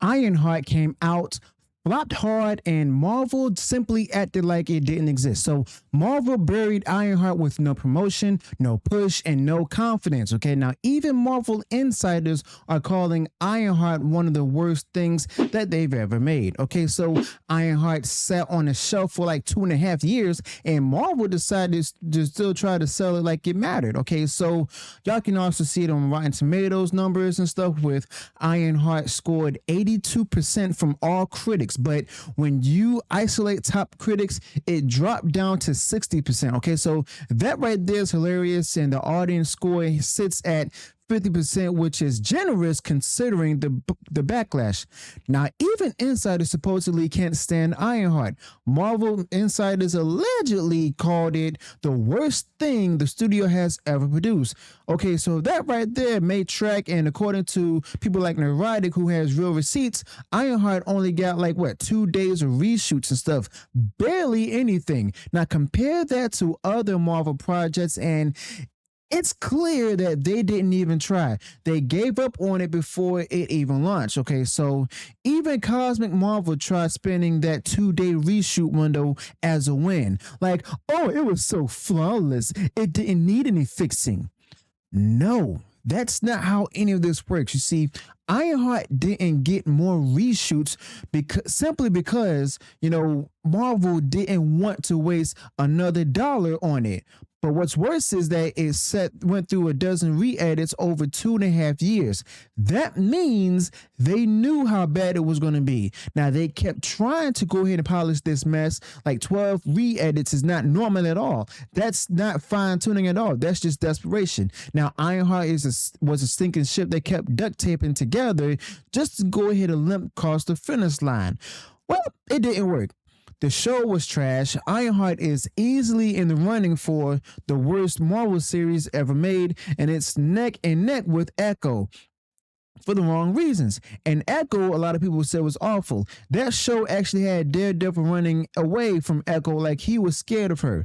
Ironheart came out, flopped hard, and Marvel simply acted like it didn't exist. So Marvel buried Ironheart with no promotion, no push, and no confidence. Okay, now even Marvel insiders are calling Ironheart one of the worst things that they've ever made. Okay, so Ironheart sat on a shelf for like 2.5 years, and Marvel decided to still try to sell it like it mattered. Okay, so y'all can also see it on Rotten Tomatoes numbers and stuff with Ironheart scored 82% from all critics. But when you isolate top critics, it dropped down to 60%. Okay, so that right there is hilarious, and the audience score sits at 50%, which is generous considering the backlash. Now, even insiders supposedly can't stand Ironheart. Marvel insiders allegedly called it the worst thing the studio has ever produced. Okay, so that right there may track, and according to people like Neurotic, who has real receipts, Ironheart only got like 2 days of reshoots and stuff, barely anything. Now compare that to other Marvel projects, and it's clear that they didn't even try. They gave up on it before it even launched. Okay, so even Cosmic Marvel tried spending that 2-day reshoot window as a win. Like, oh, it was so flawless, it didn't need any fixing. No, that's not how any of this works. You see, Ironheart didn't get more reshoots simply because, Marvel didn't want to waste another dollar on it. But what's worse is that went through a dozen re-edits over 2.5 years. That means they knew how bad it was going to be. Now, they kept trying to go ahead and polish this mess. Like 12 re-edits is not normal at all. That's not fine-tuning at all. That's just desperation. Now, Ironheart was a sinking ship that kept duct taping together just to go ahead and limp across the finish line. Well, it didn't work. The show was trash. Ironheart is easily in the running for the worst Marvel series ever made, and it's neck and neck with Echo for the wrong reasons. And Echo, a lot of people said was awful. That show actually had Daredevil running away from Echo like he was scared of her.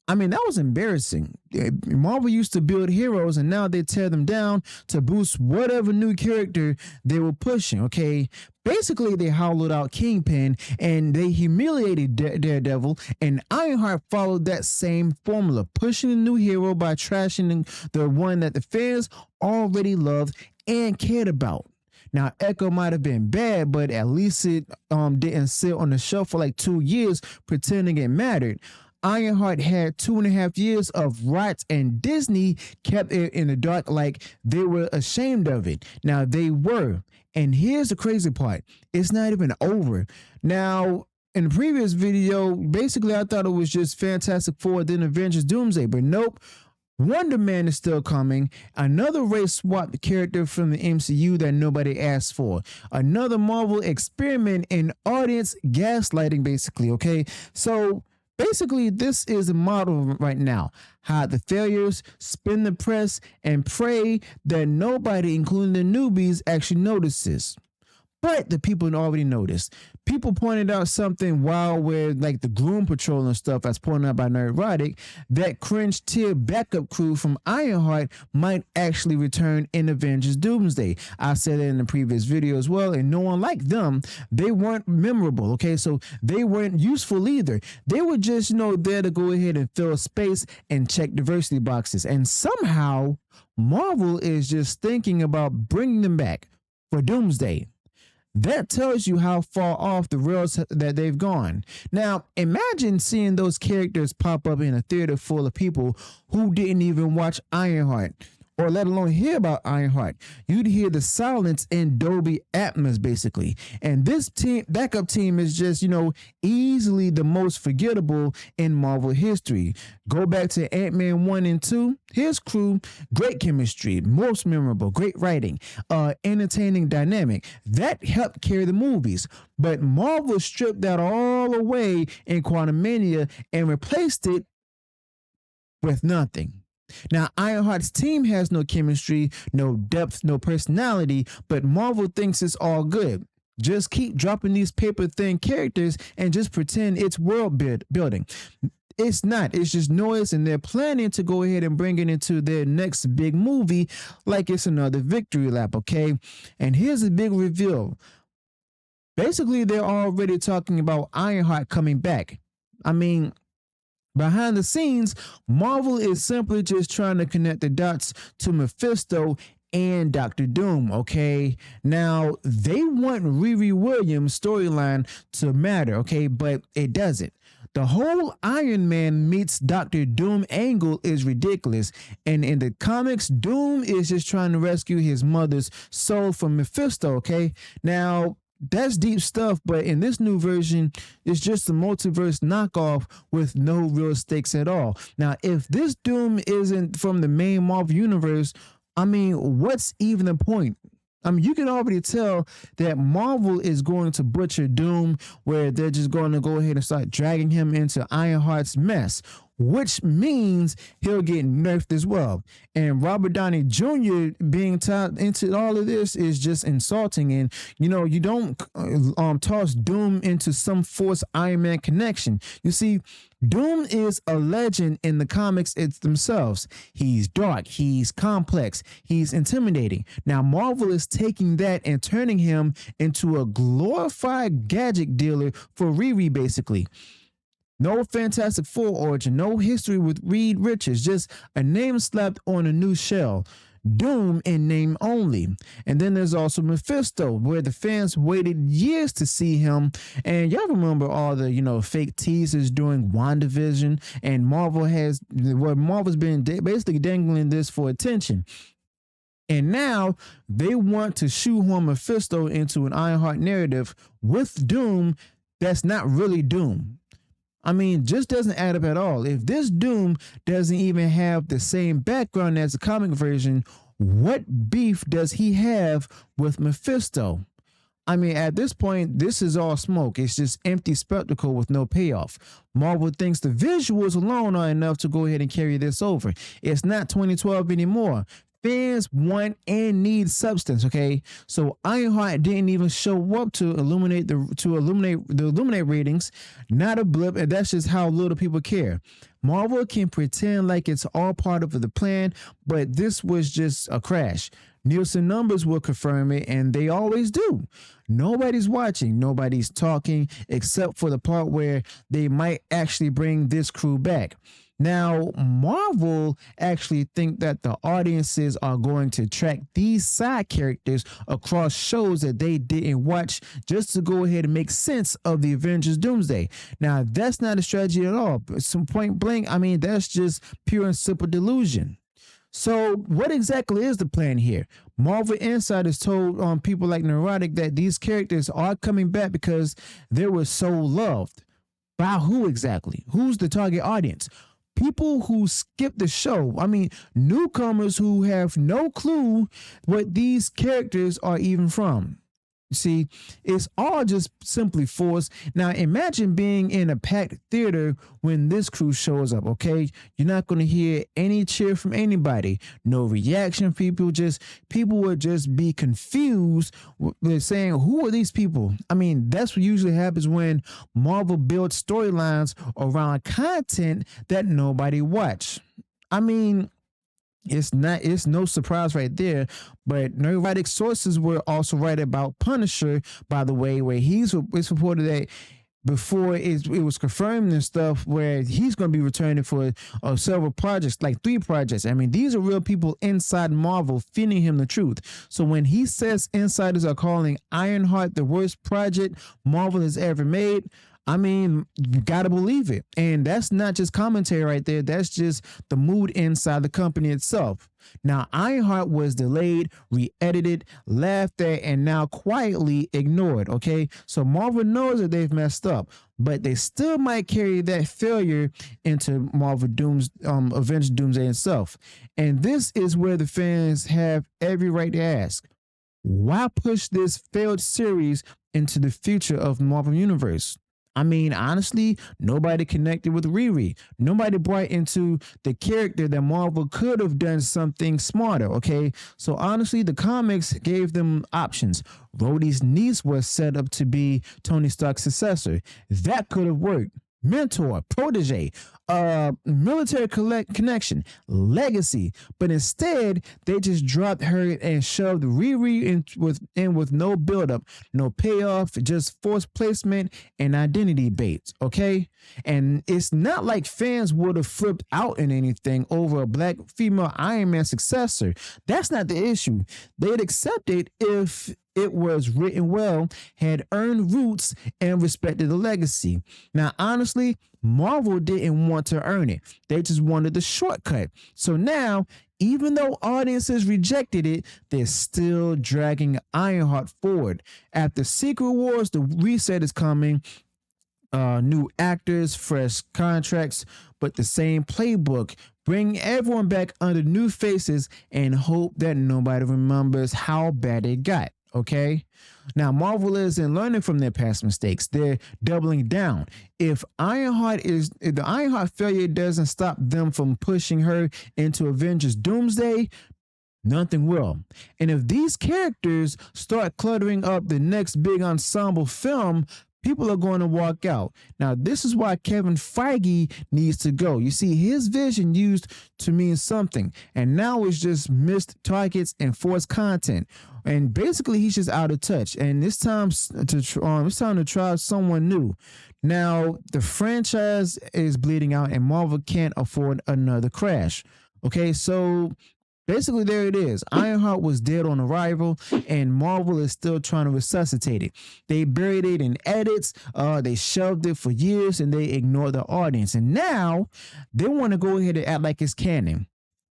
I mean, that was embarrassing. Marvel used to build heroes, and now they tear them down to boost whatever new character they were pushing, okay? Basically, they hollowed out Kingpin, and they humiliated Daredevil, and Ironheart followed that same formula, pushing a new hero by trashing the one that the fans already loved and cared about. Now, Echo might have been bad, but at least it didn't sit on the shelf for like 2 years pretending it mattered. Ironheart had 2.5 years of rot, and Disney kept it in the dark like they were ashamed of it. Now, they were. And here's the crazy part. It's not even over. Now, in the previous video, basically I thought it was just Fantastic Four, then Avengers Doomsday, but nope. Wonder Man is still coming. Another race swapped character from the MCU that nobody asked for. Another Marvel experiment in audience gaslighting, basically, okay? So basically, this is a model right now. Hide the failures, spin the press, and pray that nobody, including the newbies, actually notices. But the people already noticed. People pointed out something wild where, like the Groom Patrol and stuff, as pointed out by Neurotic, that cringe tier backup crew from Ironheart might actually return in Avengers Doomsday. I said it in the previous video as well, and no one liked them. They weren't memorable, okay? So they weren't useful either. They were just, there to go ahead and fill space and check diversity boxes. And somehow, Marvel is just thinking about bringing them back for Doomsday. That tells you how far off the rails that they've gone. Now, imagine seeing those characters pop up in a theater full of people who didn't even watch Ironheart, or let alone hear about Ironheart. You'd hear the silence in Dolby Atmos, basically. And this backup team is just, easily the most forgettable in Marvel history. Go back to Ant-Man 1 and 2. His crew, great chemistry, most memorable, great writing, entertaining dynamic. That helped carry the movies. But Marvel stripped that all away in Quantumania and replaced it with nothing. Now, Ironheart's team has no chemistry, no depth, no personality, but Marvel thinks it's all good. Just keep dropping these paper-thin characters and just pretend it's world building. It's not. It's just noise, and they're planning to go ahead and bring it into their next big movie like it's another victory lap, okay? And here's a big reveal. Basically, they're already talking about Ironheart coming back. I mean, behind the scenes, Marvel is simply just trying to connect the dots to Mephisto and Doctor Doom, okay? Now, they want RiRi Williams' storyline to matter, okay? But it doesn't. The whole Iron Man meets Doctor Doom angle is ridiculous. And in the comics, Doom is just trying to rescue his mother's soul from Mephisto, okay? Now, that's deep stuff, but in this new version, it's just a multiverse knockoff with no real stakes at all. Now, if this Doom isn't from the main Marvel universe, I mean, what's even the point? I mean, you can already tell that Marvel is going to butcher Doom, where they're just going to go ahead and start dragging him into Ironheart's mess, which means he'll get nerfed as well. And Robert Downey Jr. being tied into all of this is just insulting. And, you don't toss Doom into some forced Iron Man connection. You see, Doom is a legend in the comics themselves. He's dark, he's complex, he's intimidating. Now, Marvel is taking that and turning him into a glorified gadget dealer for RiRi, basically. No Fantastic Four origin, no history with Reed Richards, just a name slapped on a new shell. Doom in name only. And then there's also Mephisto, where the fans waited years to see him. And y'all remember all the, fake teasers during WandaVision, and Marvel's been basically dangling this for attention. And now they want to shoehorn Mephisto into an Ironheart narrative with Doom that's not really Doom. I mean, just doesn't add up at all. If this Doom doesn't even have the same background as the comic version, what beef does he have with Mephisto? I mean, at this point, this is all smoke. It's just empty spectacle with no payoff. Marvel thinks the visuals alone are enough to go ahead and carry this over. It's not 2012 anymore. Fans want and need substance, okay? So Ironheart didn't even show up to illuminate the ratings. Not a blip, and that's just how little people care. Marvel can pretend like it's all part of the plan, but this was just a crash. Nielsen numbers will confirm it, and they always do. Nobody's watching, nobody's talking, except for the part where they might actually bring this crew back. Now, Marvel actually think that the audiences are going to track these side characters across shows that they didn't watch just to go ahead and make sense of the Avengers Doomsday. Now, that's not a strategy at all. Some point blank, I mean, that's just pure and simple delusion. So what exactly is the plan here? Marvel Insiders told people like Neurotic that these characters are coming back because they were so loved. By who exactly? Who's the target audience? People who skip the show. I mean, newcomers who have no clue what these characters are even from. You see, it's all just simply forced. Now, imagine being in a packed theater when this crew shows up, okay? You're not going to hear any cheer from anybody. No reaction. People would just be confused. They're saying, who are these people? I mean, that's what usually happens when Marvel builds storylines around content that nobody watch. I mean, it's no surprise right there, but neurotic sources were also right about Punisher, by the way, where it's reported that before it was confirmed and stuff, where he's going to be returning for several projects, like 3 projects. I mean, these are real people inside Marvel feeding him the truth. So when he says insiders are calling Ironheart the worst project Marvel has ever made, I mean, you got to believe it. And that's not just commentary right there. That's just the mood inside the company itself. Now, Ironheart was delayed, re-edited, laughed at, and now quietly ignored, okay? So Marvel knows that they've messed up, but they still might carry that failure into Marvel Avengers Doomsday itself. And this is where the fans have every right to ask, why push this failed series into the future of the Marvel Universe? I mean, honestly, nobody connected with RiRi. Nobody brought into the character that Marvel could have done something smarter, okay? So honestly, the comics gave them options. Rhodey's niece was set up to be Tony Stark's successor. That could have worked. mentor, protege, military connection, legacy. But instead, they just dropped her and shoved RiRi in with no buildup, no payoff, just forced placement and identity bait. Okay, and it's not like fans would have flipped out in anything over a black female Iron Man successor. That's not the issue. They'd accept it if it was written well, had earned roots, and respected the legacy. Now, honestly, Marvel didn't want to earn it. They just wanted the shortcut. So now, even though audiences rejected it, they're still dragging Ironheart forward. After Secret Wars, the reset is coming. New actors, fresh contracts, but the same playbook. Bring everyone back under new faces and hope that nobody remembers how bad it got. Okay, now Marvel isn't learning from their past mistakes. They're doubling down. If the Ironheart failure doesn't stop them from pushing her into Avengers Doomsday, nothing will. And if these characters start cluttering up the next big ensemble film, people are going to walk out. Now, this is why Kevin Feige needs to go. You see, his vision used to mean something, and now it's just missed targets and forced content. And basically, he's just out of touch. And it's time to try someone new. Now, the franchise is bleeding out, and Marvel can't afford another crash. Okay, so basically, there it is. Ironheart was dead on arrival, and Marvel is still trying to resuscitate it. They buried it in edits, they shelved it for years, and they ignored the audience. And now they want to go ahead and act like it's canon,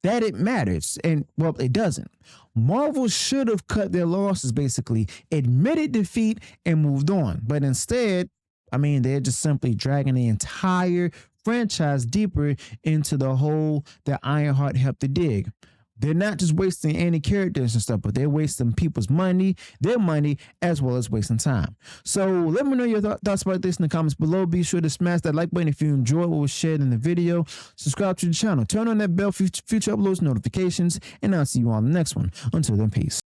that it matters. And, well, it doesn't. Marvel should have cut their losses, basically, admitted defeat, and moved on. But instead, I mean, they're just simply dragging the entire franchise deeper into the hole that Ironheart helped to dig. They're not just wasting any characters and stuff, but they're wasting people's money, their money, as well as wasting time. So let me know your thoughts about this in the comments below. Be sure to smash that like button if you enjoyed what was shared in the video. Subscribe to the channel. Turn on that bell for future uploads notifications. And I'll see you on the next one. Until then, peace.